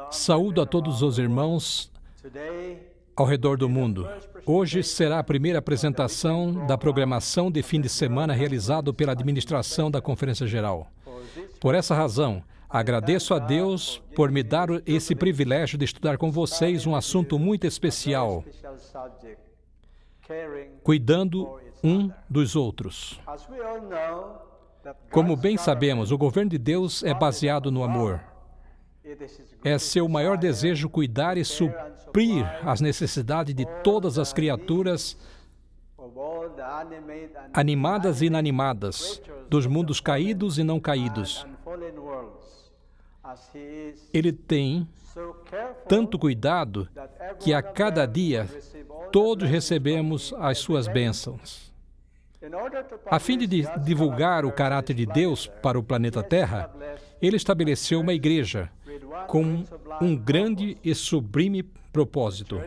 Saúdo a todos os irmãos ao redor do mundo. Hoje será a primeira apresentação da programação de fim de semana realizado pela administração da Conferência Geral. Por essa razão, agradeço a Deus por me dar esse privilégio de estudar com vocês um assunto muito especial, cuidando um dos outros. Como bem sabemos, o governo de Deus é baseado no amor. É seu maior desejo cuidar e suprir as necessidades de todas as criaturas animadas e inanimadas, dos mundos caídos e não caídos. Ele tem tanto cuidado que a cada dia todos recebemos as suas bênçãos. A fim de divulgar o caráter de Deus para o planeta Terra, ele estabeleceu uma igreja com um grande e sublime propósito.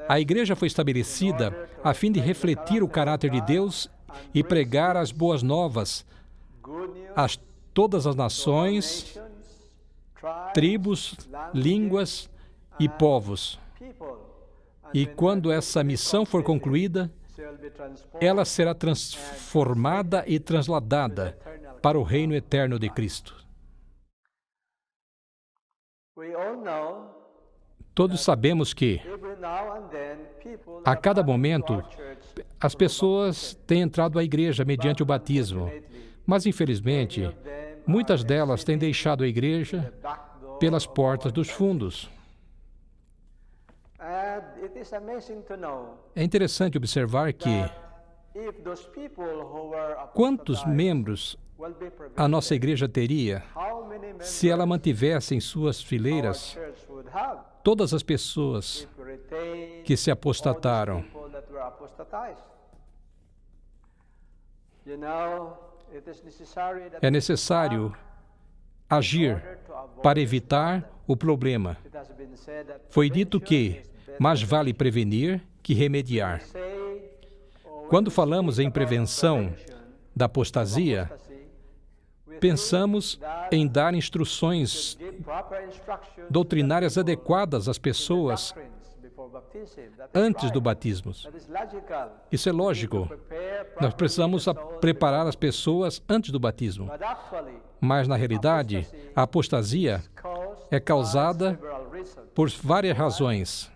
A igreja foi estabelecida a fim de refletir o caráter de Deus e pregar as boas novas a todas as nações, tribos, línguas e povos. E quando essa missão for concluída, ela será transformada e transladada para o reino eterno de Cristo. Todos sabemos que, a cada momento, as pessoas têm entrado à igreja mediante o batismo, mas, infelizmente, muitas delas têm deixado a igreja pelas portas dos fundos. É interessante observar que quantos membros a nossa igreja teria se ela mantivesse em suas fileiras todas as pessoas que se apostataram. É necessário agir para evitar o problema. Foi dito que mais vale prevenir que remediar. Quando falamos em prevenção da apostasia, pensamos em dar instruções doutrinárias adequadas às pessoas antes do batismo. Isso é lógico. Nós precisamos preparar as pessoas antes do batismo. Mas, na realidade, a apostasia é causada por várias razões.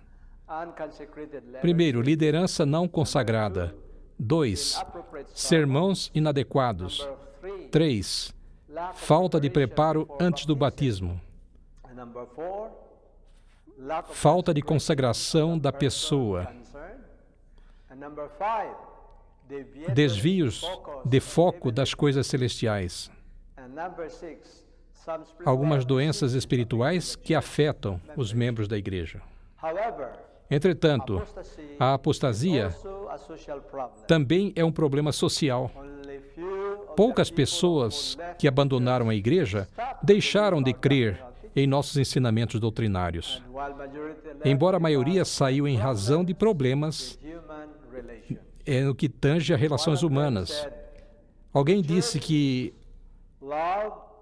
Primeiro, liderança não consagrada. 2, sermões inadequados. 3, falta de preparo antes do batismo. Falta de consagração da pessoa. Desvios de foco das coisas celestiais. Algumas doenças espirituais que afetam os membros da igreja. Entretanto, a apostasia também é um problema social. Poucas pessoas que abandonaram a igreja deixaram de crer em nossos ensinamentos doutrinários, embora a maioria saiu em razão de problemas no que tange a relações humanas. Alguém disse que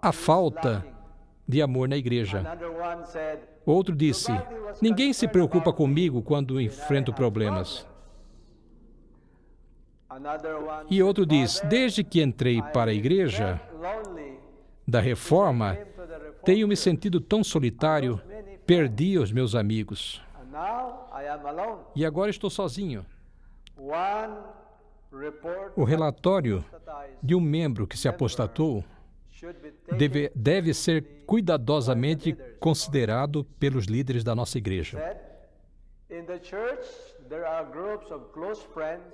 há falta de amor na igreja. Outro disse, ninguém se preocupa comigo quando enfrento problemas. E outro diz, desde que entrei para a igreja da Reforma, tenho me sentido tão solitário, perdi os meus amigos. E agora estou sozinho. O relatório de um membro que se apostatou deve ser cuidadosamente considerado pelos líderes da nossa igreja.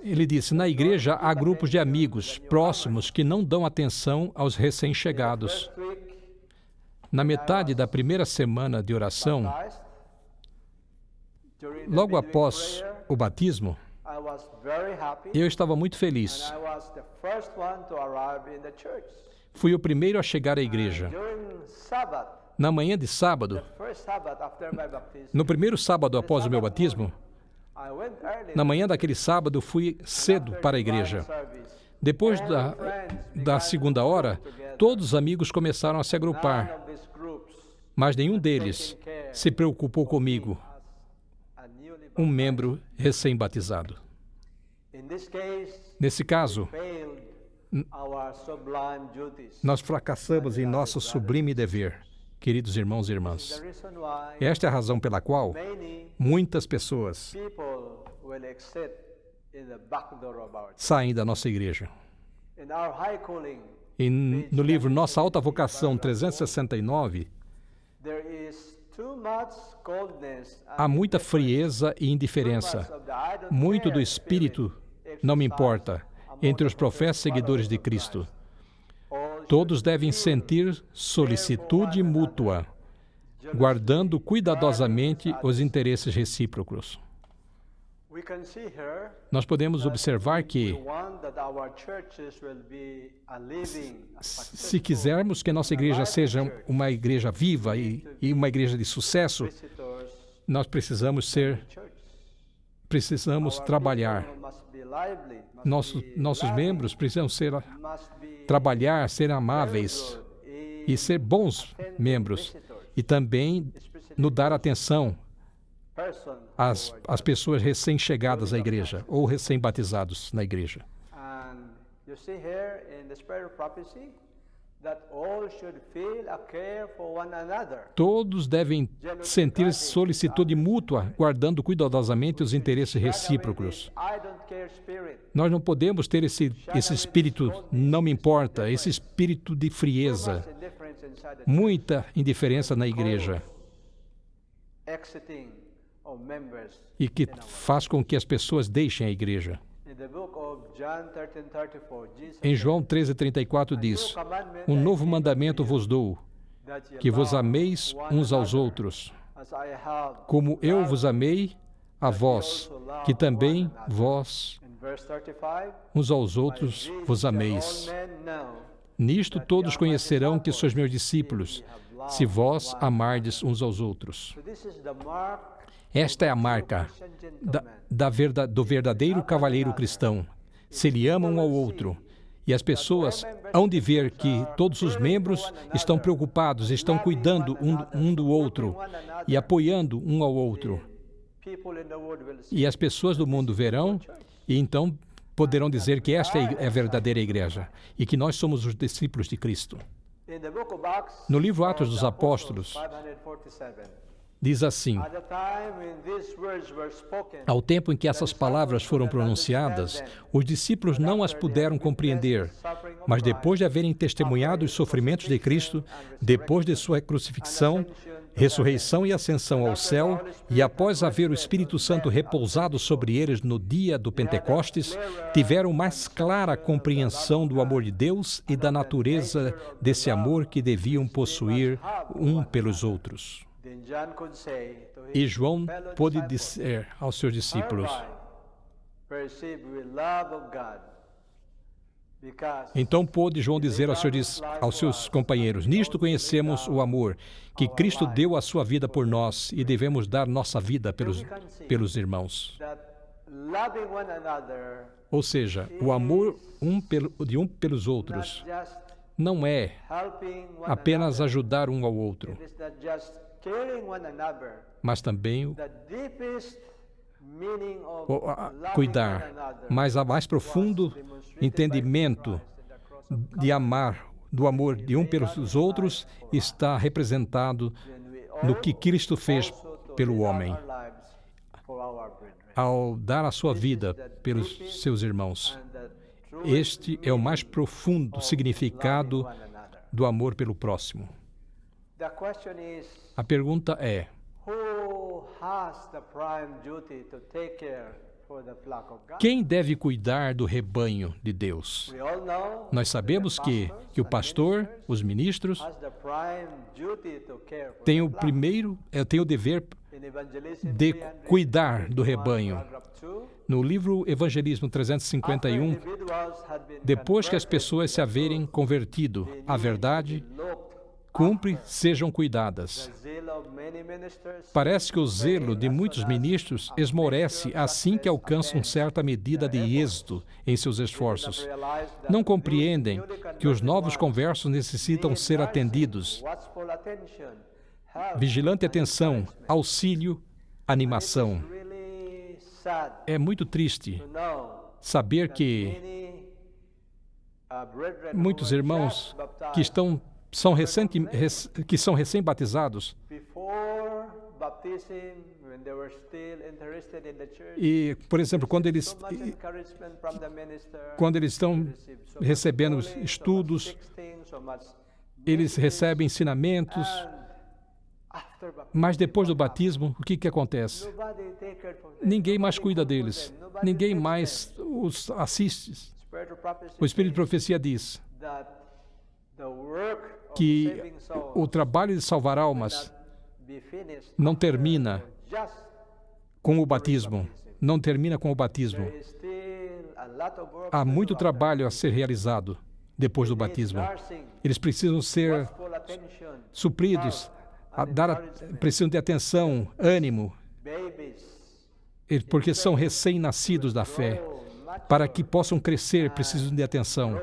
Ele disse, na igreja há grupos de amigos próximos que não dão atenção aos recém-chegados. Na metade da primeira semana de oração, logo após o batismo, eu estava muito feliz. Fui o primeiro a chegar à igreja. Na manhã de sábado, no primeiro sábado após o meu batismo, Na manhã daquele sábado, fui cedo para a igreja. Depois da segunda hora, todos os amigos começaram a se agrupar, mas nenhum deles se preocupou comigo, um membro recém-batizado. Nesse caso, nós fracassamos em nosso sublime dever, queridos irmãos e irmãs. Esta é a razão pela qual muitas pessoas saem da nossa igreja. E no livro Nossa Alta Vocação 369, há muita frieza e indiferença, muito do espírito não me importa, entre os profetas seguidores de Cristo. Todos devem sentir solicitude mútua, guardando cuidadosamente os interesses recíprocos. Nós podemos observar que, se quisermos que a nossa igreja seja uma igreja viva e uma igreja de sucesso, nós precisamos trabalhar. Nossos membros precisam trabalhar, ser amáveis e ser bons membros, e também nos dar atenção às pessoas recém-chegadas à igreja ou recém-batizados na igreja. Todos devem sentir solicitude mútua, guardando cuidadosamente os interesses recíprocos. Nós não podemos ter esse espírito não me importa, esse espírito de frieza, muita indiferença na igreja, e que faz com que as pessoas deixem a igreja. Em João 13:34 diz: um novo mandamento vos dou, que vos ameis uns aos outros, como eu vos amei a vós, que também vós uns aos outros vos ameis. Nisto todos conhecerão que sois meus discípulos, se vós amardes uns aos outros. Esta é a marca do verdadeiro cavalheiro cristão, se ele ama um ao outro. E as pessoas hão de ver que todos os membros estão preocupados, estão cuidando um do outro e apoiando um ao outro. E as pessoas do mundo verão e então poderão dizer que esta é a verdadeira igreja e que nós somos os discípulos de Cristo. No livro Atos dos Apóstolos, diz assim: ao tempo em que essas palavras foram pronunciadas, os discípulos não as puderam compreender, mas depois de haverem testemunhado os sofrimentos de Cristo, depois de sua crucifixão, ressurreição e ascensão ao céu, e após haver o Espírito Santo repousado sobre eles no dia do Pentecostes, tiveram mais clara compreensão do amor de Deus e da natureza desse amor que deviam possuir um pelos outros. E João pôde dizer aos seus discípulos: então pôde João dizer aos seus companheiros: nisto conhecemos o amor, que Cristo deu a sua vida por nós e devemos dar nossa vida pelos irmãos. Ou seja, o amor de um pelos outros não é apenas ajudar um ao outro, mas também cuidar. Mas há mais profundo entendimento de amar, do amor de um pelos outros, está representado no que Cristo fez pelo homem, ao dar a sua vida pelos seus irmãos. Este é o mais profundo significado do amor pelo próximo. A pergunta é: quem deve cuidar do rebanho de Deus? Nós sabemos que o pastor, os ministros, têm o dever de cuidar do rebanho. No livro Evangelismo 351, depois que as pessoas se haverem convertido à verdade, cumpre sejam cuidadas. Parece que o zelo de muitos ministros esmorece assim que alcançam certa medida de êxito em seus esforços. Não compreendem que os novos conversos necessitam ser atendidos. Vigilante atenção, auxílio, animação. É muito triste saber que muitos irmãos que são recém-batizados e, por exemplo, quando eles estão recebendo estudos, eles recebem ensinamentos, mas depois do batismo, o que acontece? Ninguém mais cuida deles, ninguém mais os assiste. O Espírito de Profecia diz que o trabalho de salvar almas não termina com o batismo. Não termina com o batismo. Há muito trabalho a ser realizado depois do batismo. Eles precisam ser supridos, precisam de atenção, ânimo, porque são recém-nascidos da fé. Para que possam crescer, precisam de atenção.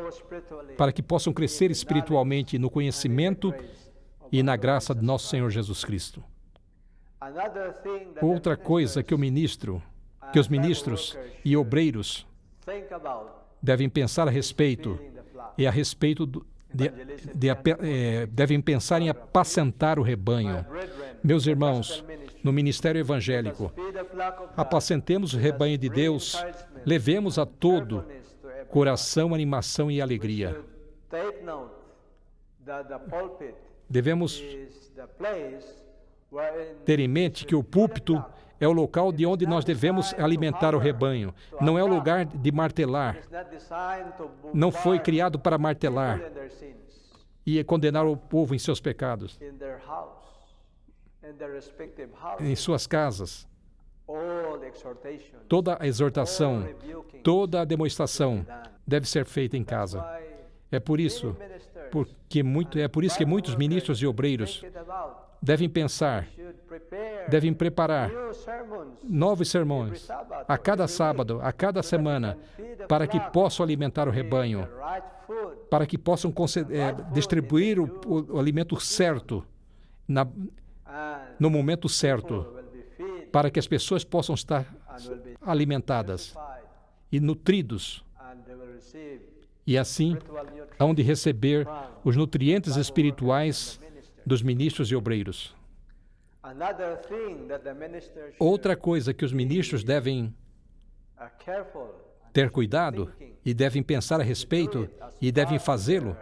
Para que possam crescer espiritualmente no conhecimento e na graça de nosso Senhor Jesus Cristo. Outra coisa que os ministros e obreiros devem pensar a respeito, devem pensar em apacentar o rebanho. Meus irmãos, no ministério evangélico, apacentemos o rebanho de Deus, levemos a todo coração, animação e alegria. Devemos ter em mente que o púlpito é o local de onde nós devemos alimentar o rebanho. Não é o lugar de martelar. Não foi criado para martelar e condenar o povo em seus pecados. Em suas casas, toda a exortação, toda a demonstração deve ser feita em casa. É por isso que muitos ministros e obreiros devem preparar novos sermões a cada sábado, a cada semana, para que possam alimentar o rebanho, para que possam distribuir o alimento certo, no momento certo, para que as pessoas possam estar alimentadas e nutridos, e assim hão de receber os nutrientes espirituais dos ministros e obreiros. Outra coisa que os ministros devem ter cuidado e devem pensar a respeito e devem fazê-lo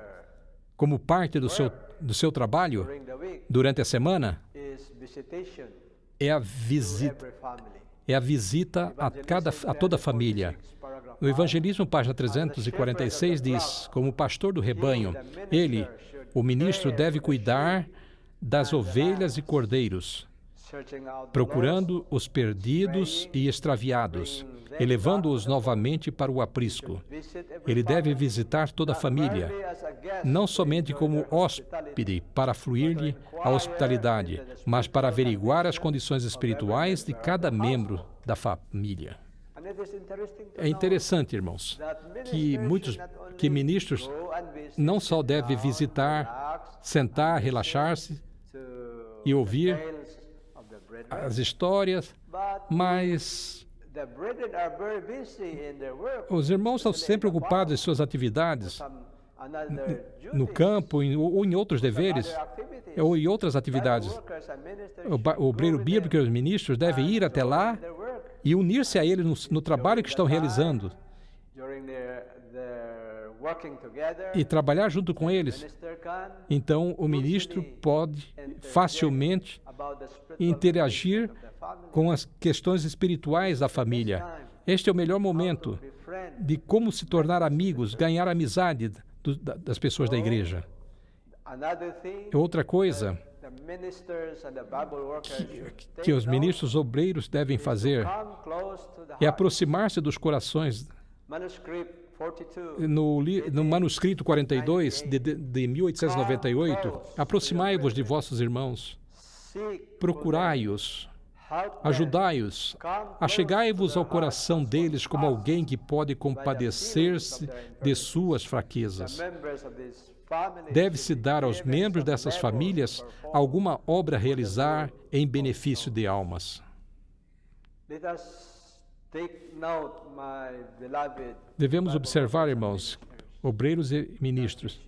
como parte do seu trabalho durante a semana é a visita a toda a família. O Evangelismo, página 346, diz: como pastor do rebanho, o ministro, deve cuidar das ovelhas e cordeiros, procurando os perdidos e extraviados, elevando-os novamente para o aprisco. Ele deve visitar toda a família, não somente como hóspede para fluir-lhe a hospitalidade, mas para averiguar as condições espirituais de cada membro da família. É interessante, irmãos, que ministros não só devem visitar, sentar, relaxar-se e ouvir as histórias, mas os irmãos estão sempre ocupados em suas atividades, no campo ou em outros deveres, ou em outras atividades. O obreiro bíblico e os ministros devem ir até lá e unir-se a eles no trabalho que estão realizando e trabalhar junto com eles. Então, o ministro pode facilmente interagir com as questões espirituais da família. Este é o melhor momento de como se tornar amigos, ganhar a amizade das pessoas da igreja. Outra coisa que os ministros obreiros devem fazer é aproximar-se dos corações no manuscrito 42 de 1898, aproximai-vos de vossos irmãos, procurai-os, ajudai-os, achegai-vos ao coração deles como alguém que pode compadecer-se de suas fraquezas. Deve-se dar aos membros dessas famílias alguma obra a realizar em benefício de almas. Devemos observar, irmãos, obreiros e ministros,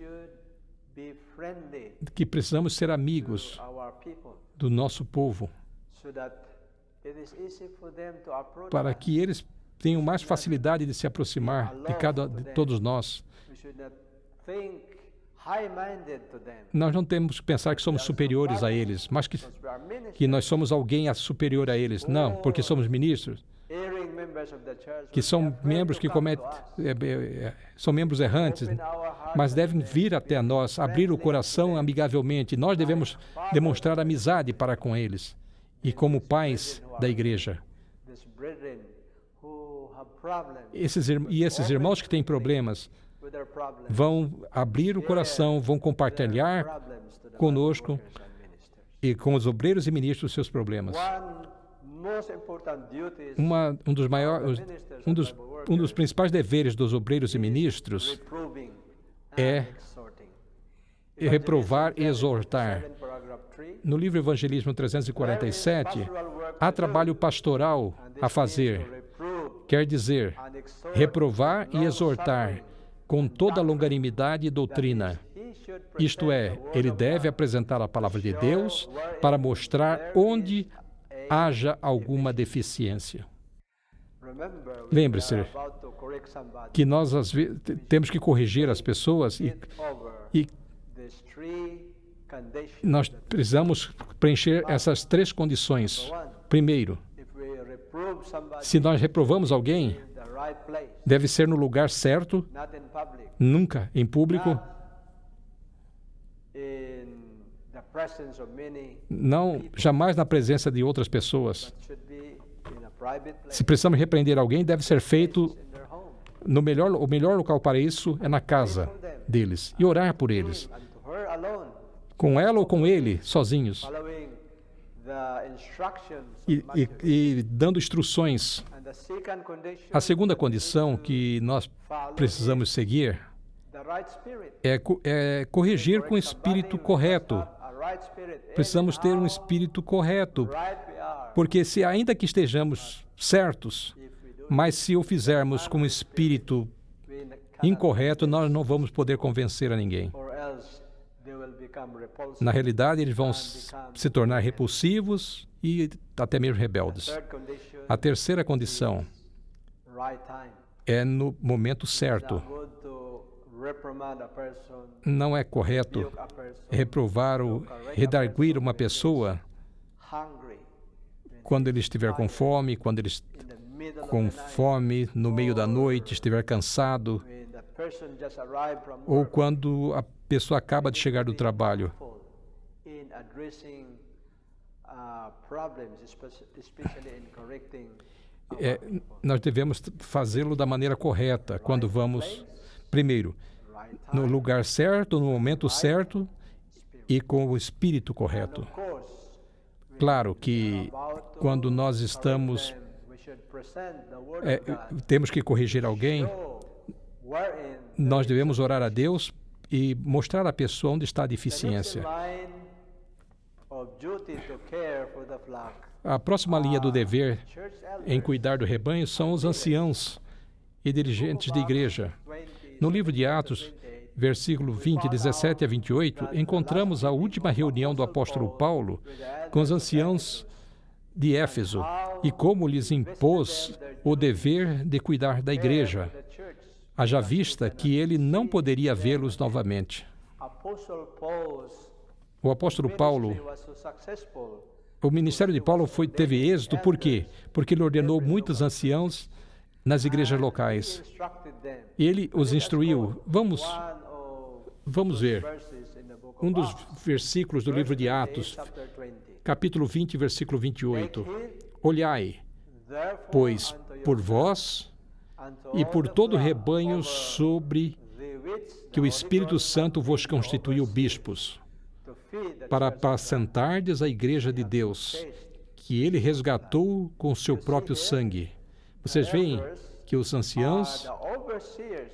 que precisamos ser amigos do nosso povo, para que eles tenham mais facilidade de se aproximar de todos nós. Nós não temos que pensar que somos superiores a eles, mas que nós somos alguém superior a eles. Não, porque somos ministros, que são membros que são membros errantes, mas devem vir até nós, abrir o coração amigavelmente. Nós devemos demonstrar amizade para com eles. E como pais da igreja. Esses irmãos que têm problemas vão abrir o coração, vão compartilhar conosco e com os obreiros e ministros os seus problemas. Um dos principais deveres dos obreiros e ministros é reprovar e exortar. No livro Evangelismo 347, há trabalho pastoral a fazer. Quer dizer, reprovar e exortar com toda longanimidade e doutrina. Isto é, ele deve apresentar a palavra de Deus para mostrar onde haja alguma deficiência. Lembre-se que nós às vezes temos que corrigir as pessoas e nós precisamos preencher essas 3 condições. Primeiro, se nós reprovamos alguém, deve ser no lugar certo, nunca em público, não jamais na presença de outras pessoas. Se precisamos repreender alguém, deve ser feito o melhor local para isso é na casa deles e orar por eles, com ela ou com ele, sozinhos, e dando instruções. A segunda condição que nós precisamos seguir é corrigir com o espírito correto. Precisamos ter um espírito correto, porque ainda que estejamos certos, mas se o fizermos com um espírito incorreto, nós não vamos poder convencer a ninguém. Na realidade, eles vão se tornar repulsivos e até mesmo rebeldes. A terceira condição é no momento certo. Não é correto reprovar ou redarguir uma pessoa quando ele estiver com fome, no meio da noite, estiver cansado, ou quando a pessoa acaba de chegar do trabalho. Nós devemos fazê-lo da maneira correta, quando vamos, primeiro, no lugar certo, no momento certo e com o espírito correto. Claro que quando nós temos que corrigir alguém, nós devemos orar a Deus e mostrar à pessoa onde está a deficiência. A próxima linha do dever em cuidar do rebanho são os anciãos e dirigentes de igreja. No livro de Atos, versículo 20, 17 a 28, encontramos a última reunião do apóstolo Paulo com os anciãos de Éfeso e como lhes impôs o dever de cuidar da igreja, haja vista que ele não poderia vê-los novamente. O apóstolo Paulo, o ministério de Paulo teve êxito, por quê? Porque ele ordenou muitos anciãos nas igrejas locais. Ele os instruiu. Vamos ver um dos versículos do livro de Atos, capítulo 20, versículo 28. Olhai, pois, por vós e por todo o rebanho sobre que o Espírito Santo vos constituiu bispos, para apacentardes a igreja de Deus, que ele resgatou com seu próprio sangue. Vocês veem que os anciãos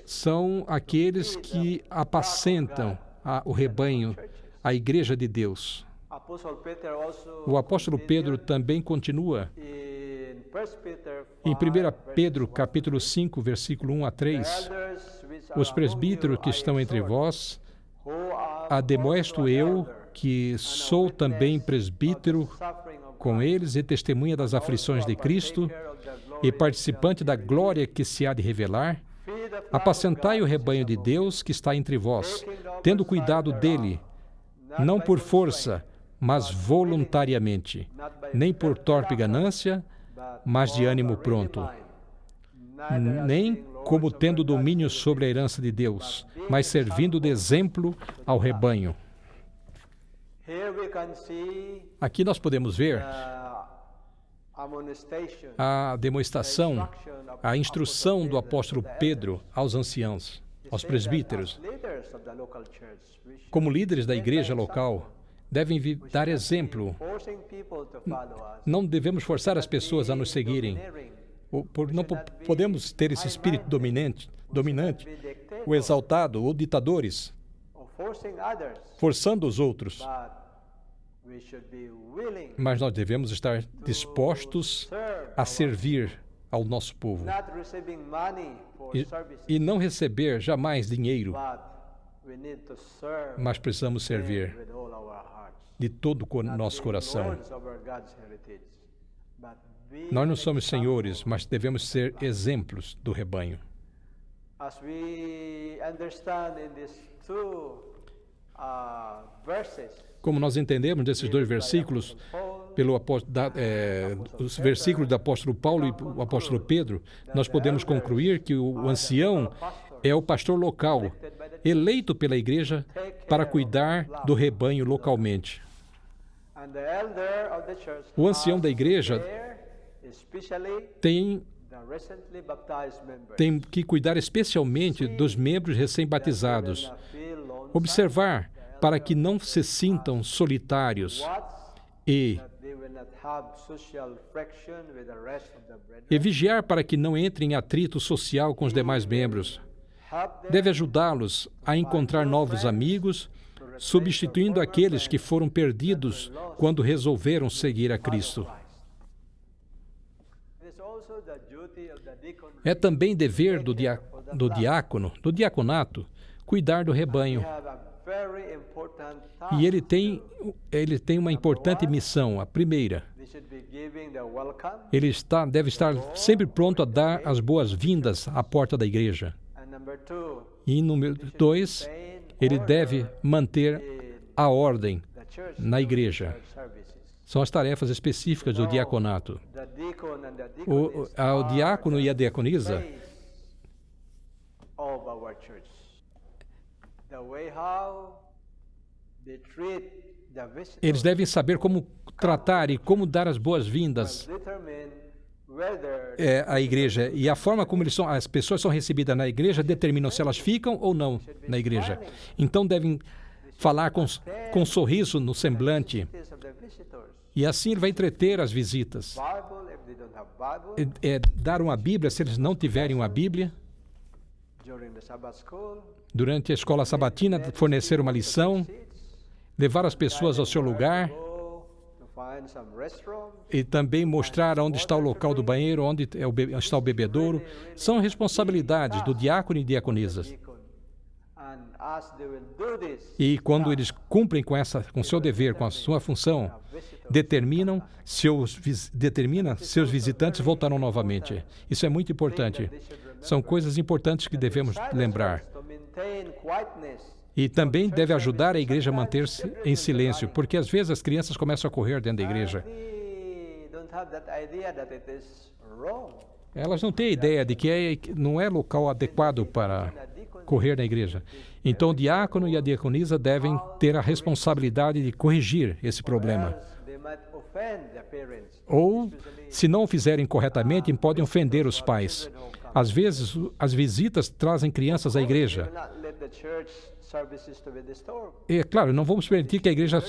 são aqueles que apacentam o rebanho, a igreja de Deus. O apóstolo Pedro também continua em 1 Pedro, capítulo 5, versículo 1 a 3. Os presbíteros que estão entre vós, ademoesto eu, que sou também presbítero com eles e testemunha das aflições de Cristo e participante da glória que se há de revelar, apacentai o rebanho de Deus que está entre vós, tendo cuidado dele, não por força, mas voluntariamente, nem por torpe ganância, mas de ânimo pronto, nem como tendo domínio sobre a herança de Deus, mas servindo de exemplo ao rebanho. Aqui nós podemos ver a demonstração, a instrução do apóstolo Pedro aos anciãos, aos presbíteros. Como líderes da igreja local, devem dar exemplo. Não devemos forçar as pessoas a nos seguirem. Não podemos ter esse espírito dominante, o exaltado, ou ditadores, forçando os outros. Mas nós devemos estar dispostos a servir ao nosso povo e não receber jamais dinheiro, mas precisamos servir de todo o nosso coração. Nós não somos senhores, mas devemos ser exemplos do rebanho. Como nós entendemos desses dois versículos, os versículos do apóstolo Paulo e o apóstolo Pedro, nós podemos concluir que o ancião é o pastor local, eleito pela igreja para cuidar do rebanho localmente. O ancião da igreja tem que cuidar especialmente dos membros recém-batizados, observar para que não se sintam solitários e vigiar para que não entrem em atrito social com os demais membros. Deve ajudá-los a encontrar novos amigos, substituindo aqueles que foram perdidos quando resolveram seguir a Cristo. É também dever do diaconato, cuidar do rebanho. E ele tem uma importante missão. A primeira, ele deve estar sempre pronto a dar as boas-vindas à porta da igreja. E número 2, ele deve manter a ordem na igreja. São as tarefas específicas do diaconato. O diácono e a diaconisa eles devem saber como tratar e como dar as boas-vindas à igreja. E a forma como as pessoas são recebidas na igreja determinam se elas ficam ou não na igreja. Então devem falar com um sorriso no semblante. E assim ele vai entreter as visitas. Dar uma Bíblia se eles não tiverem uma Bíblia. Durante a escola sabatina, fornecer uma lição, levar as pessoas ao seu lugar e também mostrar onde está o local do banheiro, onde está o bebedouro. São responsabilidades do diácono e diaconisas. E quando eles cumprem com seu dever, com a sua função, determina seus visitantes voltarão novamente. Isso é muito importante. São coisas importantes que devemos lembrar. E também deve ajudar a igreja a manter-se em silêncio, porque às vezes as crianças começam a correr dentro da igreja. Elas não têm a ideia de que não é local adequado para correr na igreja. Então o diácono e a diaconisa devem ter a responsabilidade de corrigir esse problema. Ou, se não o fizerem corretamente, podem ofender os pais. Às vezes, as visitas trazem crianças à igreja. É claro, não vamos permitir que a igreja,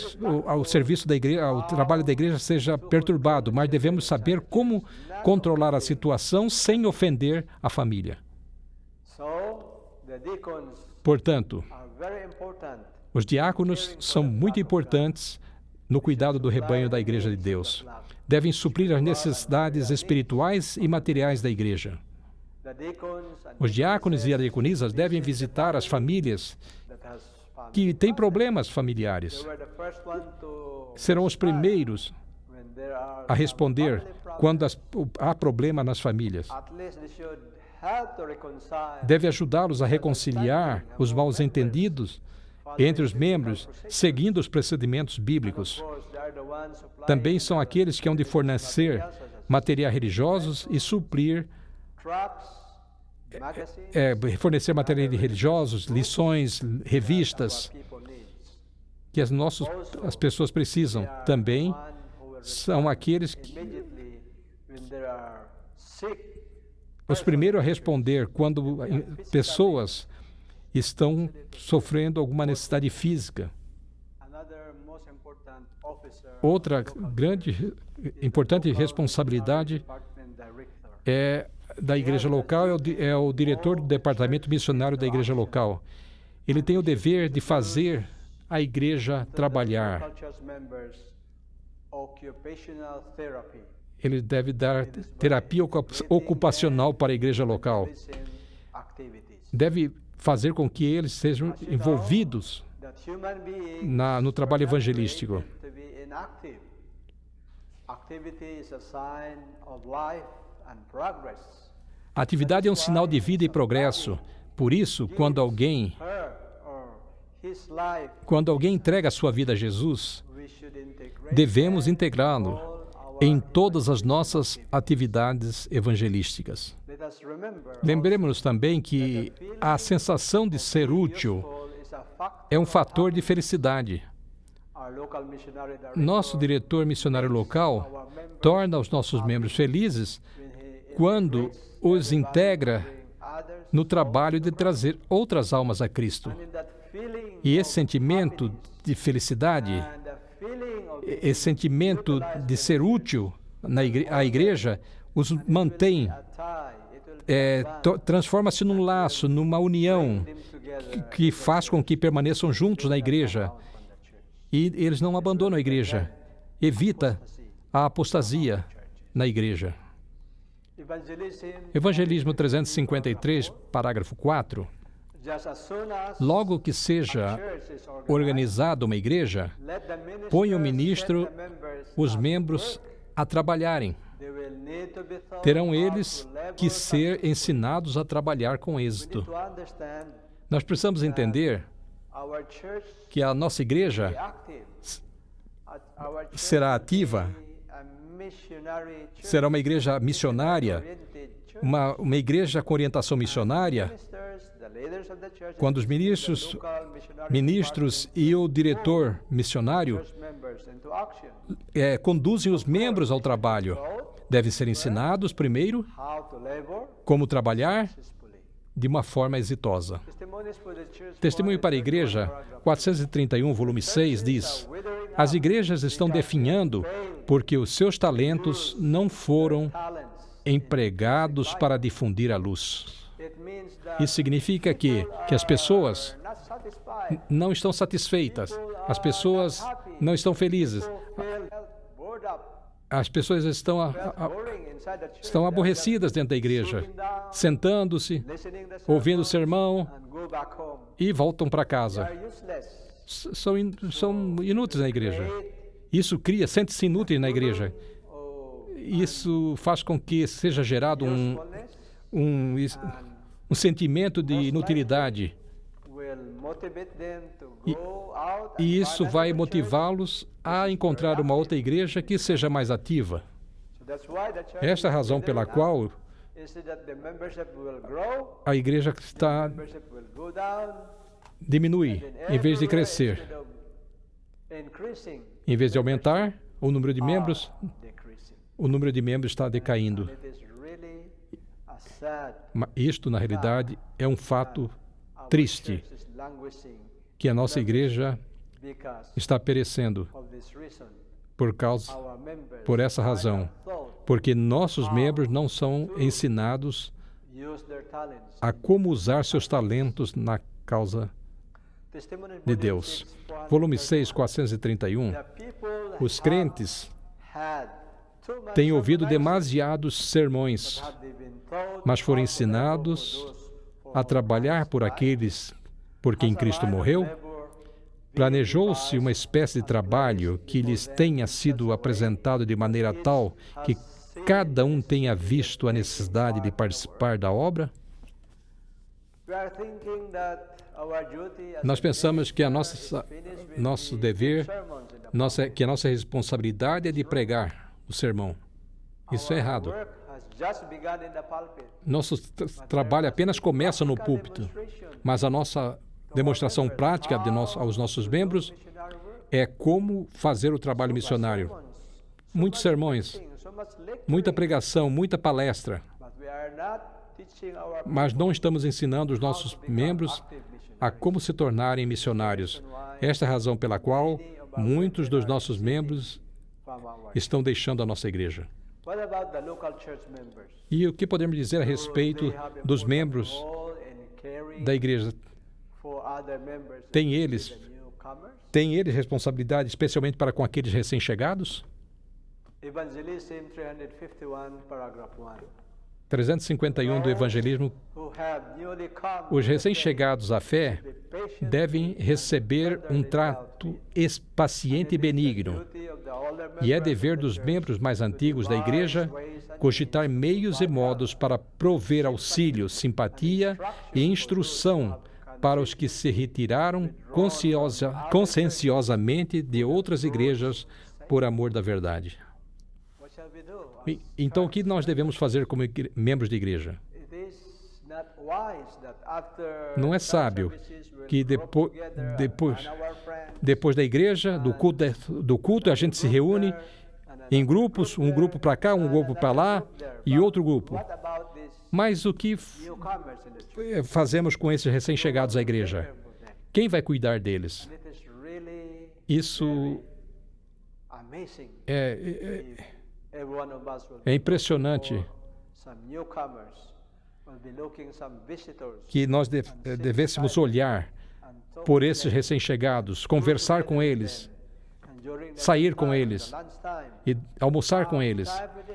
o serviço da igreja, o trabalho da igreja seja perturbado, mas devemos saber como controlar a situação sem ofender a família. Portanto, os diáconos são muito importantes no cuidado do rebanho da Igreja de Deus. Devem suprir as necessidades espirituais e materiais da igreja. Os diáconos e as diaconisas devem visitar as famílias que têm problemas familiares. Serão os primeiros a responder quando há problema nas famílias. Deve ajudá-los a reconciliar os mal-entendidos entre os membros, seguindo os procedimentos bíblicos. Também são aqueles que hão de fornecer materiais religiosos e suprir fornecer materiais religiosos, lições, revistas que as pessoas precisam. Também são aqueles que os primeiros a responder quando pessoas estão sofrendo alguma necessidade física. Outra grande, importante responsabilidade da igreja local é o diretor do departamento missionário da igreja local. Ele tem o dever de fazer a igreja trabalhar. Ele deve dar terapia ocupacional para a igreja local. Deve fazer com que eles sejam envolvidos no trabalho evangelístico. A atividade é um sinal de vida e progresso. Por isso, quando alguém entrega a sua vida a Jesus, devemos integrá-lo em todas as nossas atividades evangelísticas. Lembremos-nos também que a sensação de ser útil é um fator de felicidade. Nosso diretor missionário local torna os nossos membros felizes quando os integra no trabalho de trazer outras almas a Cristo. E esse sentimento de felicidade, esse sentimento de ser útil à igreja, os mantém, transforma-se num laço, numa união que faz com que permaneçam juntos na igreja. E eles não abandonam a igreja. Evita a apostasia na igreja. Evangelismo 353, parágrafo 4. Logo que seja organizada uma igreja, ponha o ministro, os membros a trabalharem. Terão eles que ser ensinados a trabalhar com êxito. Nós precisamos entender que a nossa igreja será ativa, será uma igreja missionária, uma igreja com orientação missionária, quando os ministros e o diretor missionário conduzem os membros ao trabalho. Devem ser ensinados, primeiro, como trabalhar de uma forma exitosa. Testemunho para a Igreja, 431, volume 6, diz: as igrejas estão definhando porque os seus talentos não foram empregados para difundir a luz. Isso significa que as pessoas não estão satisfeitas, as pessoas não estão felizes, as pessoas estão aborrecidas dentro da igreja, sentando-se, ouvindo o sermão e voltam para casa. São inúteis na igreja. Isso sente-se inútil na igreja. Isso faz com que seja gerado um sentimento de inutilidade. E isso vai motivá-los a encontrar uma outra igreja que seja mais ativa. Esta é a razão pela qual a igreja diminui, em vez de crescer. Em vez de aumentar o número de membros, o número de membros está decaindo. Isto, na realidade, é um fato triste, que a nossa igreja está perecendo por essa razão, porque nossos membros não são ensinados a como usar seus talentos na causa de Deus. Volume 6, 431. Os crentes têm ouvido demasiados sermões, mas foram ensinados a trabalhar por aqueles por quem Cristo morreu. Planejou-se uma espécie de trabalho que lhes tenha sido apresentado de maneira tal que cada um tenha visto a necessidade de participar da obra? Nós pensamos que nosso dever, que a nossa responsabilidade é de pregar o sermão. Isso é errado. Nosso trabalho apenas começa no púlpito, mas a nossa demonstração prática aos nossos membros é como fazer o trabalho missionário. Muitos sermões, muita pregação, muita palestra, mas não estamos ensinando os nossos membros a como se tornarem missionários. Esta é a razão pela qual muitos dos nossos membros estão deixando a nossa igreja. E o que podemos dizer a respeito dos membros da igreja? Tem eles responsabilidade, especialmente para com aqueles recém-chegados? Evangelism 351, parágrafo 1. 351 do Evangelismo. Os recém-chegados à fé devem receber um trato paciente e benigno, e é dever dos membros mais antigos da igreja cogitar meios e modos para prover auxílio, simpatia e instrução para os que se retiraram conscienciosamente de outras igrejas por amor da verdade. Então, o que nós devemos fazer como membros de igreja? Não é sábio que depois da igreja, do culto, a gente se reúne em grupos, um grupo para cá, um grupo para lá e outro grupo. Mas o que fazemos com esses recém-chegados à igreja? Quem vai cuidar deles? Isso é impressionante que nós devêssemos olhar por esses recém-chegados, conversar com eles, sair com eles, e almoçar com eles,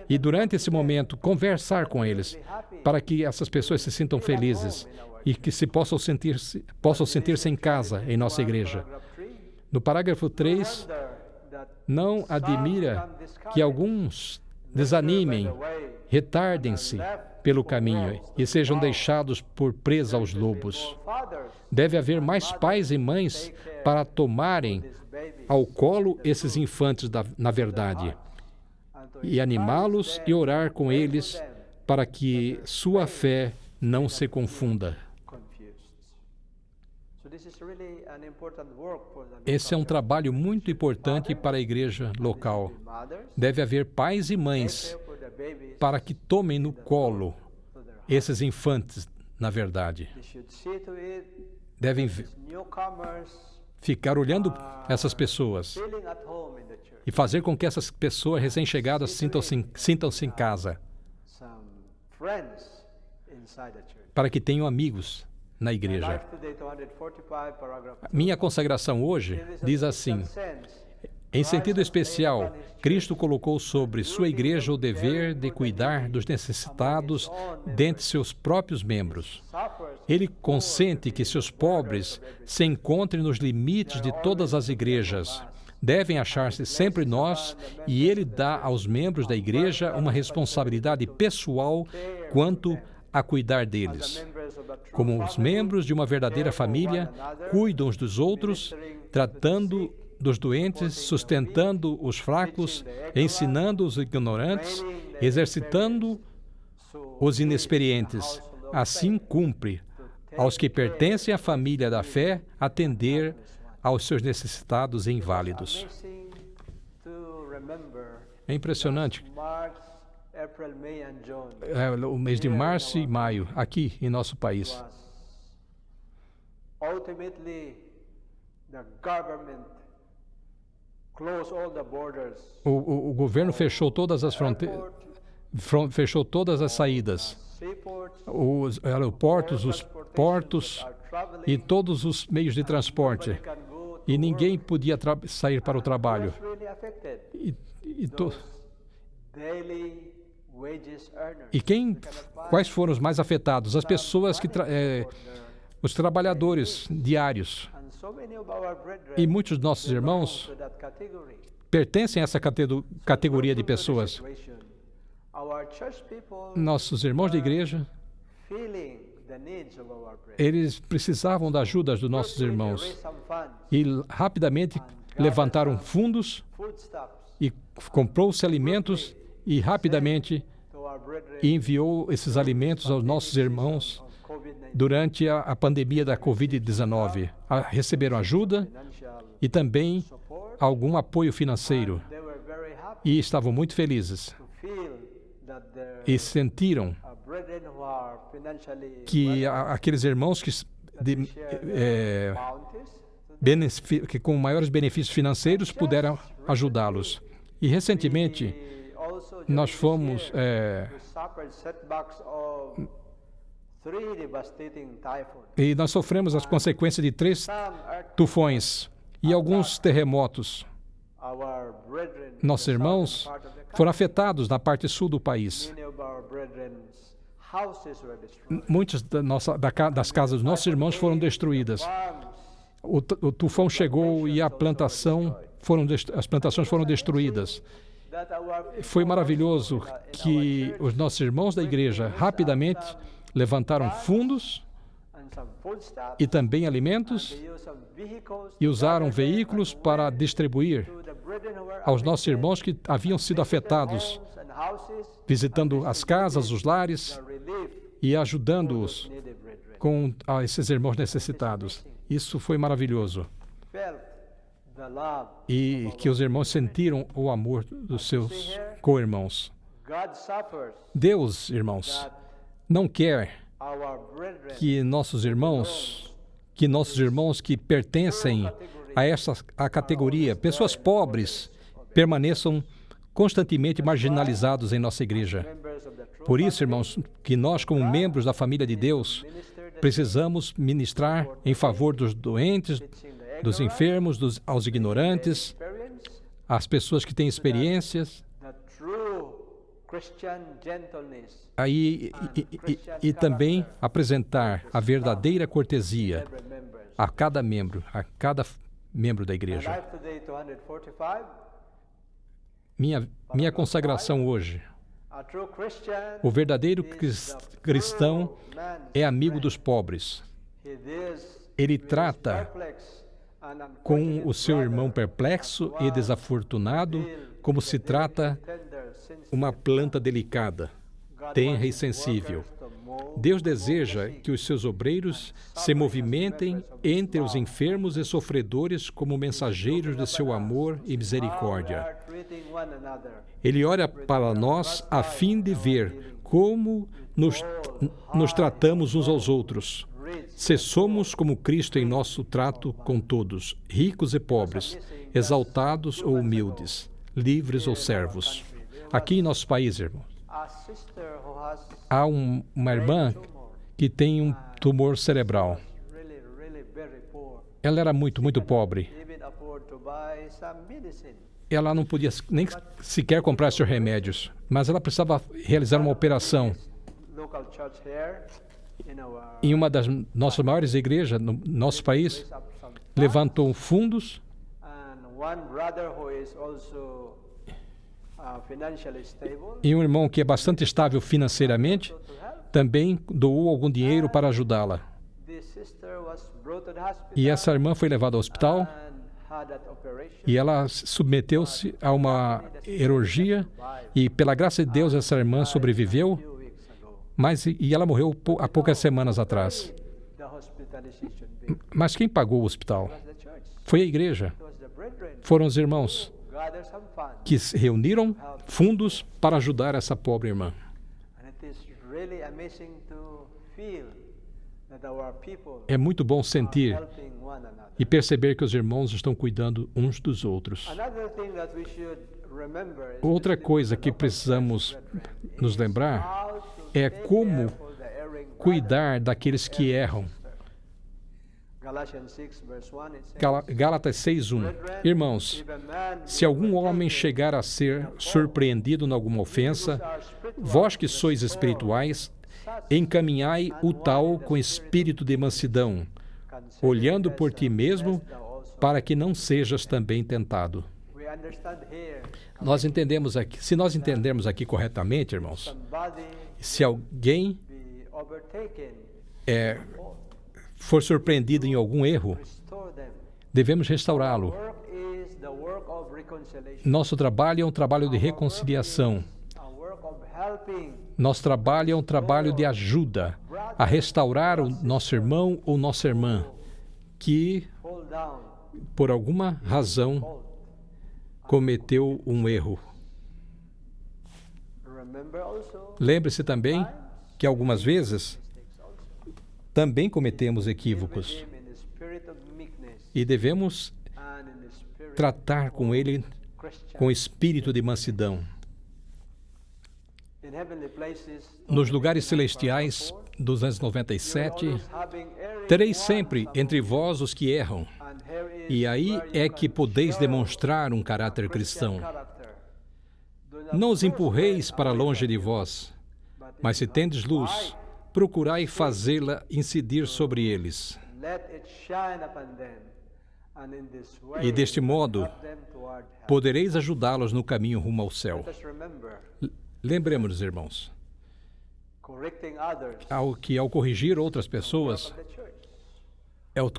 e durante esse momento conversar com eles, para que essas pessoas se sintam felizes e que possam sentir-se em casa em nossa igreja. No parágrafo 3, não admira que alguns desanimem, retardem-se pelo caminho e sejam deixados por presa aos lobos. Deve haver mais pais e mães para tomarem ao colo esses infantes na verdade e animá-los e orar com eles para que sua fé não se confunda. Esse é um trabalho muito importante para a igreja local. Deve haver pais e mães para que tomem no colo esses infantes, na verdade. Devem ficar olhando essas pessoas e fazer com que essas pessoas recém-chegadas sintam-se em casa, para que tenham amigos na igreja. Minha consagração hoje diz assim: em sentido especial, Cristo colocou sobre sua igreja o dever de cuidar dos necessitados dentre seus próprios membros. Ele consente que seus pobres se encontrem nos limites de todas as igrejas. Devem achar-se sempre nós, e ele dá aos membros da igreja uma responsabilidade pessoal quanto a cuidar deles. Como os membros de uma verdadeira família, cuidam uns dos outros, tratando dos doentes, sustentando os fracos, ensinando os ignorantes, exercitando os inexperientes. Assim cumpre aos que pertencem à família da fé atender aos seus necessitados e inválidos. É impressionante April, May, and June, o mês de março e maio, aqui em nosso país. ultimately, the government closed all the borders. O governo fechou todas as fronteiras, fechou todas as saídas, os aeroportos, os portos e todos os meios de transporte. E ninguém podia sair para o trabalho. Quais foram os mais afetados? As pessoas os trabalhadores diários. E muitos de nossos irmãos pertencem a essa categoria de pessoas. Nossos irmãos de igreja, eles precisavam da ajuda dos nossos irmãos. E rapidamente levantaram fundos e comprou-se alimentos e rapidamente enviou esses alimentos aos nossos irmãos durante a pandemia da Covid-19. Receberam ajuda e também algum apoio financeiro. E estavam muito felizes. E sentiram que aqueles irmãos que com maiores benefícios financeiros puderam ajudá-los. E recentemente nós fomos e nós sofremos as consequências de 3 tufões e alguns terremotos. Nossos irmãos foram afetados na parte sul do país. Muitas das casas dos nossos irmãos foram destruídas. O tufão chegou e as plantações foram destruídas. Foi maravilhoso que os nossos irmãos da igreja rapidamente levantaram fundos e também alimentos e usaram veículos para distribuir aos nossos irmãos que haviam sido afetados, visitando as casas, os lares e ajudando-os com esses irmãos necessitados. Isso foi maravilhoso. E que os irmãos sentiram o amor dos seus co-irmãos. Deus, irmãos, não quer que nossos irmãos que pertencem a categoria, pessoas pobres, permaneçam constantemente marginalizados em nossa igreja. Por isso, irmãos, que nós, como membros da família de Deus, precisamos ministrar em favor dos doentes, dos enfermos, aos ignorantes, às pessoas que têm experiências, e também apresentar a verdadeira cortesia a cada membro da igreja. Minha consagração hoje. O verdadeiro cristão é amigo dos pobres. Ele trata com o seu irmão perplexo e desafortunado como se trata uma planta delicada, tenra e sensível. Deus deseja que os seus obreiros se movimentem entre os enfermos e sofredores como mensageiros de seu amor e misericórdia. Ele olha para nós a fim de ver como nos tratamos uns aos outros. Se somos como Cristo em nosso trato com todos, ricos e pobres, exaltados ou humildes, livres ou servos. Aqui em nosso país, irmãos, há uma irmã que tem um tumor cerebral. Ela era muito pobre. Ela não podia nem sequer comprar seus remédios, mas ela precisava realizar uma operação. Em uma das nossas maiores igrejas no nosso país, levantou fundos e um irmão que é bastante estável financeiramente também doou algum dinheiro para ajudá-la. E essa irmã foi levada ao hospital e ela submeteu-se a uma cirurgia e, pela graça de Deus, essa irmã sobreviveu, e ela morreu há poucas semanas atrás. Mas quem pagou o hospital? Foi a igreja. Foram os irmãos. gather some funds. que se reuniram fundos para ajudar essa pobre irmã. And it is really amazing to feel that our people É muito bom are sentir helping one another. e perceber que os irmãos estão cuidando uns dos outros. Another thing that we should remember, Outra especially coisa for que local precisamos church brethren, nos is lembrar how to é take como care for the erring cuidar daqueles que erram. brother. Galatians 6, verse 1, it says, Gálatas 6:1. "Brethren, Irmãos, if a man se be algum homem overtaken chegar a ser surpreendido em alguma ofensa, vós que sois espirituais, encaminhai o tal com espírito de mansidão, olhando por ti mesmo, para que não sejas também tentado. Nós entendemos aqui, se nós entendermos aqui corretamente, irmãos, se alguém for surpreendido em algum erro, devemos restaurá-lo. Nosso trabalho é um trabalho de reconciliação. Nosso trabalho é um trabalho de ajuda a restaurar o nosso irmão ou nossa irmã que, por alguma razão, cometeu um erro. Lembre-se também que algumas vezes também cometemos equívocos e devemos tratar com ele com espírito de mansidão. Nos lugares celestiais, 297, tereis sempre entre vós os que erram, e aí é que podeis demonstrar um caráter cristão. Não os empurreis para longe de vós, mas se tendes luz, procurai fazê-la incidir sobre eles. E deste modo, podereis ajudá-los no caminho rumo ao céu. Lembremos, irmãos, ao corrigir outras pessoas,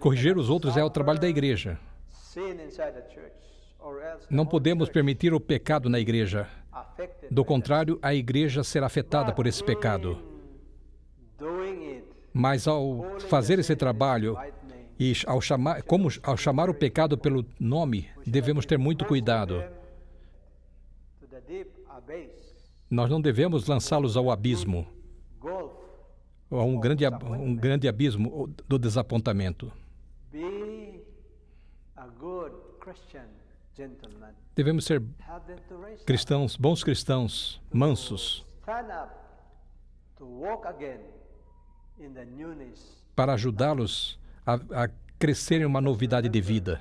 corrigir os outros é o trabalho da igreja. Não podemos permitir o pecado na igreja. Do contrário, a igreja será afetada por esse pecado. Mas ao fazer esse trabalho e ao chamar o pecado pelo nome, devemos ter muito cuidado. Nós não devemos lançá-los ao abismo, a um grande abismo do desapontamento. Devemos ser cristãos, bons cristãos, mansos, para ajudá-los a crescer em uma novidade de vida.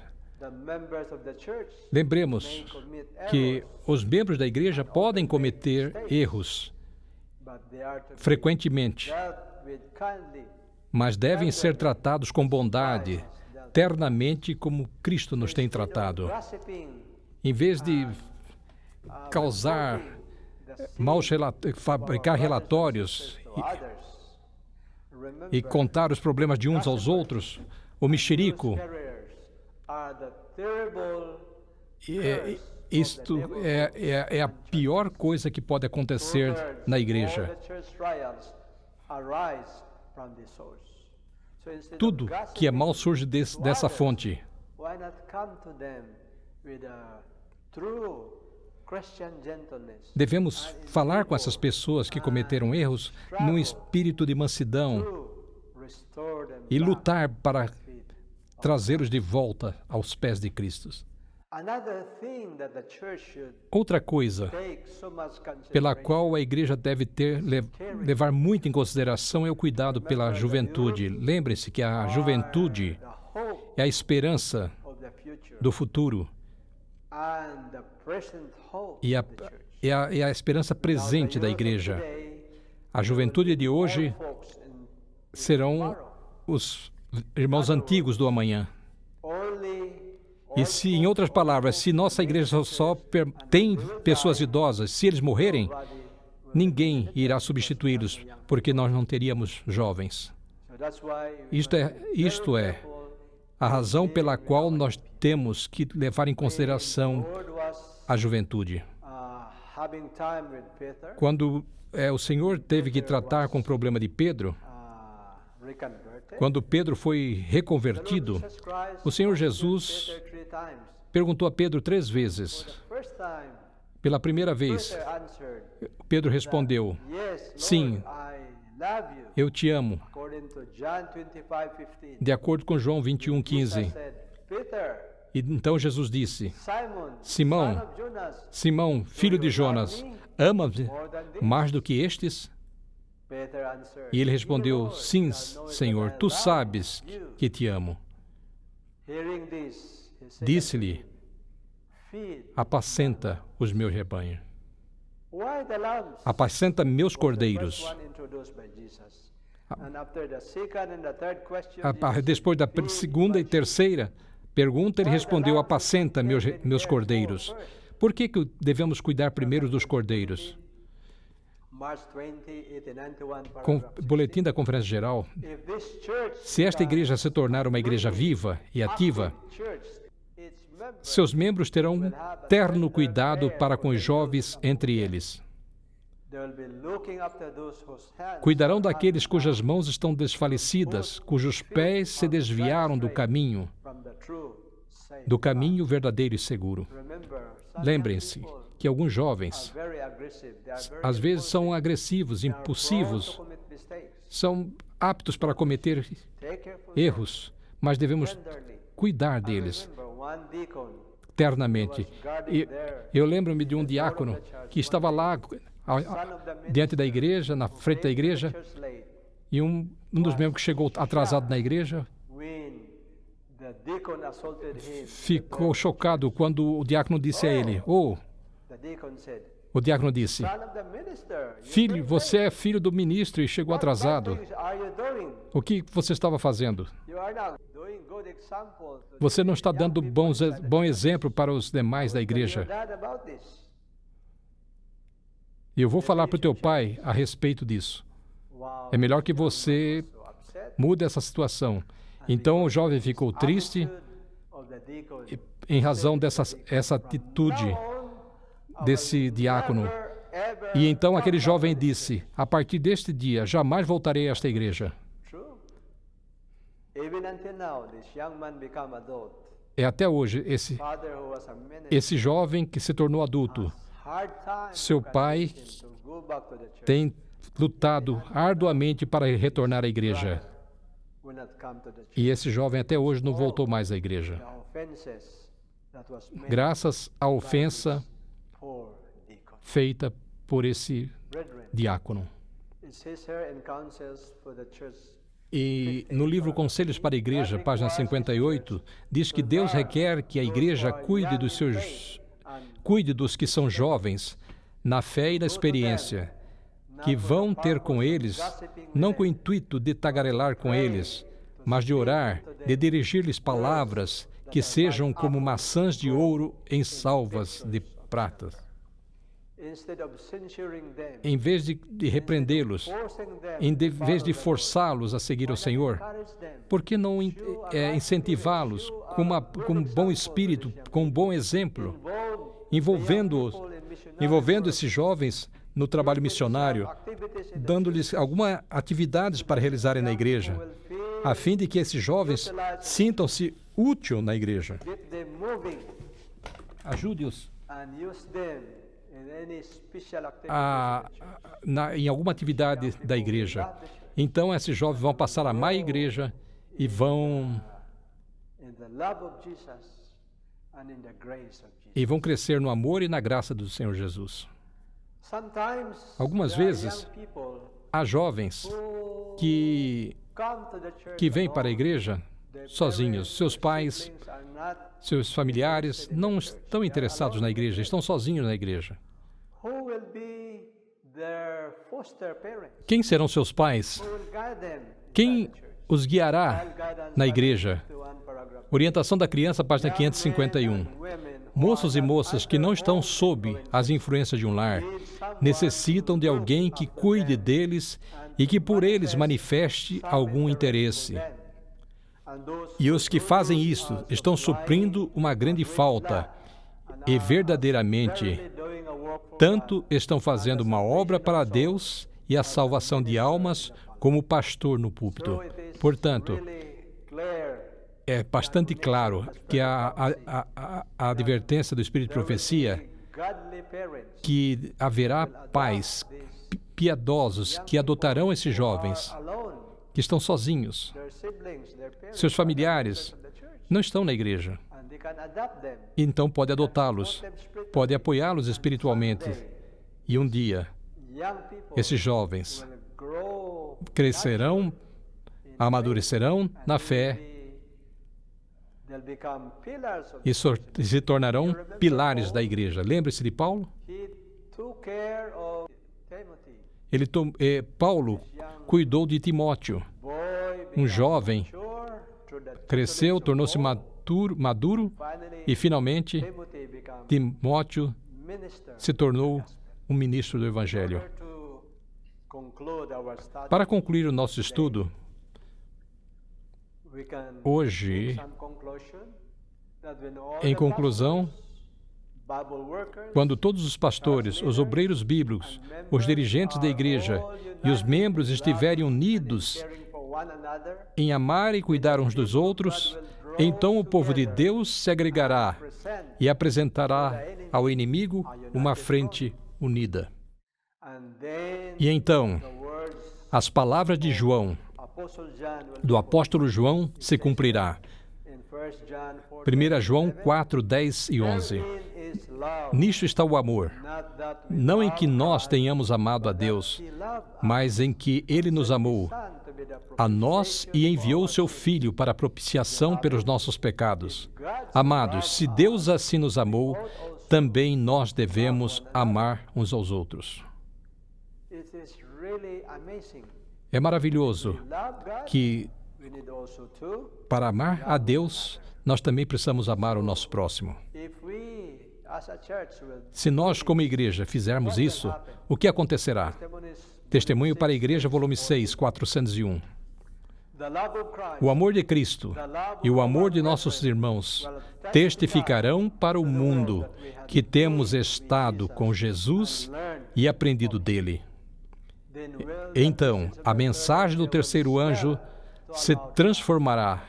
Lembremos que os membros da igreja podem cometer erros frequentemente, mas devem ser tratados com bondade, ternamente como Cristo nos tem tratado. Em vez de causar fabricar relatórios e contar os problemas de uns aos outros, o mexerico, isto é a pior coisa que pode acontecer na igreja. Tudo que é mal surge dessa fonte. Devemos falar com essas pessoas que cometeram erros num espírito de mansidão e lutar para trazê-los de volta aos pés de Cristo. Outra coisa pela qual a igreja deve levar muito em consideração é o cuidado pela juventude. Lembre-se que a juventude é a esperança do futuro e é a esperança presente da igreja. A juventude de hoje serão os irmãos antigos do amanhã. E se, em outras palavras, se nossa igreja só tem pessoas idosas, se eles morrerem, ninguém irá substituí-los, porque nós não teríamos jovens. Isto é a razão pela qual nós temos que levar em consideração a juventude. Quando o Senhor teve que tratar com o problema de Pedro, quando Pedro foi reconvertido, o Senhor Jesus perguntou a Pedro 3 vezes. first time, Pela primeira vez, Peter answered, Pedro respondeu: "Yes, Lord, Sim, I love you." eu te amo. According to John 25:15. De acordo com João 21:15. Jesus said, "Peter, E então Jesus disse: Simon, Simão, son of Jonas, Simão, filho de Jonas, ama-me mais do que estes? Peter answered, E ele respondeu: "Lord, Sim, thou knowest Senhor, that I tu love sabes you." que te amo. Hearing this, he said, Disse-lhe: "Feed Apacenta os meus rebanhos. why the lambs?" Apacenta meus Was the cordeiros. first one introduced by Jesus. And after the second and the third question, Depois da segunda e terceira pergunta, ele respondeu: Apacenta meus cordeiros. Por que devemos cuidar primeiro dos cordeiros? March 20, 1891, Com paragraph o boletim da Conferência Geral, 16. If this church se esta igreja se tornar uma igreja viva e ativa, church, its members seus membros terão um terno cuidado para com os jovens entre eles. they will be looking after those whose hands Cuidarão daqueles cujas mãos estão desfalecidas, cujos pés se desviaram do caminho verdadeiro e seguro. Remember, some Lembrem-se young people que alguns jovens, are very aggressive. They are very às vezes, são agressivos, prone to impulsivos, commit mistakes. são aptos para cometer Take careful erros, mas devemos tenderly. cuidar I deles remember one deacon ternamente. E eu lembro-me de um diácono que estava lá diante da igreja, na frente da igreja, church late e um dos membros que chegou atrasado na igreja when the deacon assaulted him. ficou chocado quando o diácono disse a ele: The deacon said, o diácono disse, "Son of the minister, you filho, você é filho do ministro e chegou what atrasado. bad things are you doing? O que você estava fazendo? You are not doing good example to Você não the está young dando people bom inside the exemplo para os demais da Tell your igreja. dad about this." E eu vou falar para o teu pai a respeito disso. Wow. É melhor que você So upset. mude essa situação. Então o jovem ficou triste Attitude of the deacon. em razão essa atitude desse diácono. Ever E então aquele jovem disse: a partir deste dia, jamais voltarei a esta igreja. true. Even until now, this young man become adult. É até hoje Father who was a minister. esse jovem que se tornou adulto Hard time seu to pai convince him to go back to the church. tem lutado arduamente para retornar à igreja. Will not come to the church. E esse jovem até hoje não voltou mais à igreja. The offenses that was made Graças à ofensa poor deacon. feita por esse Brethren, diácono. it says here in counsels for the church. E no livro Conselhos para a Igreja, página 58, diz que Deus requer que a igreja cuide dos que são jovens na fé e na experiência, que vão ter com eles, não com o intuito de tagarelar com eles, mas de orar, de dirigir-lhes palavras que sejam como maçãs de ouro em salvas de prata. Instead of censuring them, Em vez de repreendê-los, forcing them em to vez de follow forçá-los a seguir o Senhor, encourage them, por que não incentivá-los com um bom espírito, com um bom exemplo, envolvendo esses jovens no trabalho missionário, activities in dando-lhes algumas atividades para realizarem na igreja, a fim de que esses jovens sintam-se úteis na igreja. keep them moving Ajude-os and use them in any special activity. em alguma atividade da igreja. Então, esses jovens vão passar a amar a igreja e vão In the love of Jesus and in the grace of Jesus. crescer no amor e na graça do Senhor Jesus. Sometimes Algumas there are vezes, young people há jovens who que come to the church vêm para a alone. igreja Their sozinhos. parents, Seus their pais, siblings are not. seus familiares não estão interessados na igreja, estão sozinhos na igreja. Who will be their foster parents? Quem serão seus pais? Who will guide them? Quem inside the church? os guiará Child guidance, na igreja? 51 paragraph. Orientação da criança, página 551. Moços e moças que não estão sob as influências de um lar necessitam de alguém que cuide deles e que por eles manifeste algum interesse. E os que fazem isso estão suprindo uma grande falta e verdadeiramente tanto estão fazendo uma obra para Deus e a salvação de almas como pastor no púlpito. Portanto, é bastante claro que a advertência do Espírito de Profecia que haverá pais piedosos que adotarão esses jovens que estão sozinhos. Seus familiares não estão na igreja. Então pode adotá-los, pode apoiá-los espiritualmente. E um dia, esses jovens crescerão, amadurecerão na fé e se tornarão pilares da igreja. Lembre-se de Paulo? Paulo cuidou de Timóteo, um jovem, cresceu, tornou-se maduro e, finalmente, Timóteo se tornou um ministro do Evangelho. Para concluir o nosso estudo, hoje, em conclusão, quando todos os pastores, os obreiros bíblicos, os dirigentes da igreja e os membros estiverem unidos em amar e cuidar uns dos outros, então o povo de Deus se agregará e apresentará ao inimigo uma frente unida. E então, as palavras de João, do apóstolo João, se cumprirá. 1 João 4, 10 e 11. Nisto está o amor, não em que nós tenhamos amado a Deus, mas em que Ele nos amou a nós e enviou o Seu Filho para a propiciação pelos nossos pecados. Amados, se Deus assim nos amou, também nós devemos amar uns aos outros. É maravilhoso que, para amar a Deus, nós também precisamos amar o nosso próximo. Se nós, como igreja, fizermos isso, o que acontecerá? Testemunho para a Igreja, volume 6, 401. O amor de Cristo e o amor de nossos irmãos testificarão para o mundo que temos estado com Jesus e aprendido dele. Então, a mensagem do terceiro anjo se transformará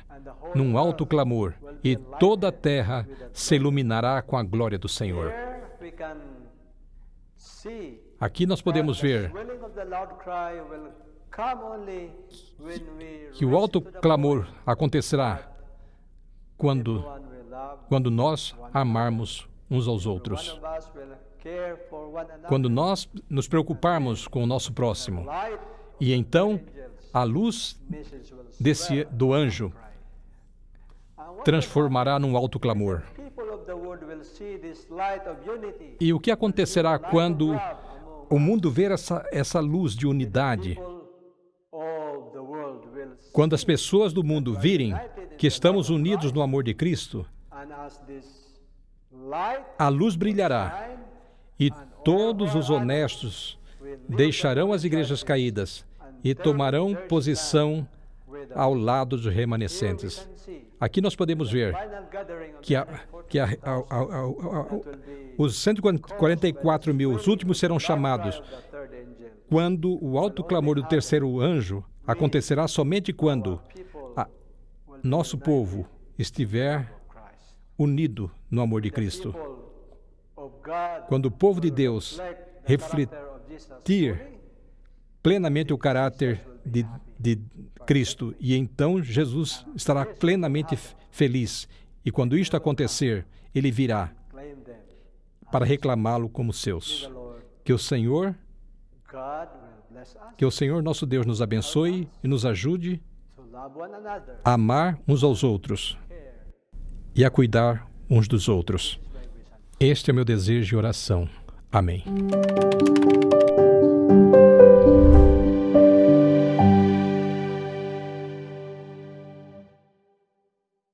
num alto clamor e toda a terra se iluminará com a glória do Senhor. Aqui nós podemos ver que o alto clamor acontecerá quando nós amarmos uns aos outros. Quando nós nos preocuparmos com o nosso próximo. E então, a luz do anjo transformará num alto clamor. E o que acontecerá quando o mundo ver essa luz de unidade? Quando as pessoas do mundo virem que estamos unidos no amor de Cristo, a luz brilhará e todos os honestos deixarão as igrejas caídas e tomarão posição ao lado dos remanescentes. Aqui nós podemos ver que os 144 mil, os últimos serão chamados. Quando o alto clamor do terceiro anjo acontecerá somente quando nosso povo estiver unido no amor de Cristo. Quando o povo de Deus refletir plenamente o caráter de Cristo, e então Jesus estará plenamente feliz. E quando isto acontecer, Ele virá para reclamá-lo como seus. Que o Senhor nosso Deus nos abençoe e nos ajude a amar uns aos outros e a cuidar uns dos outros. Este é meu desejo e oração. Amém.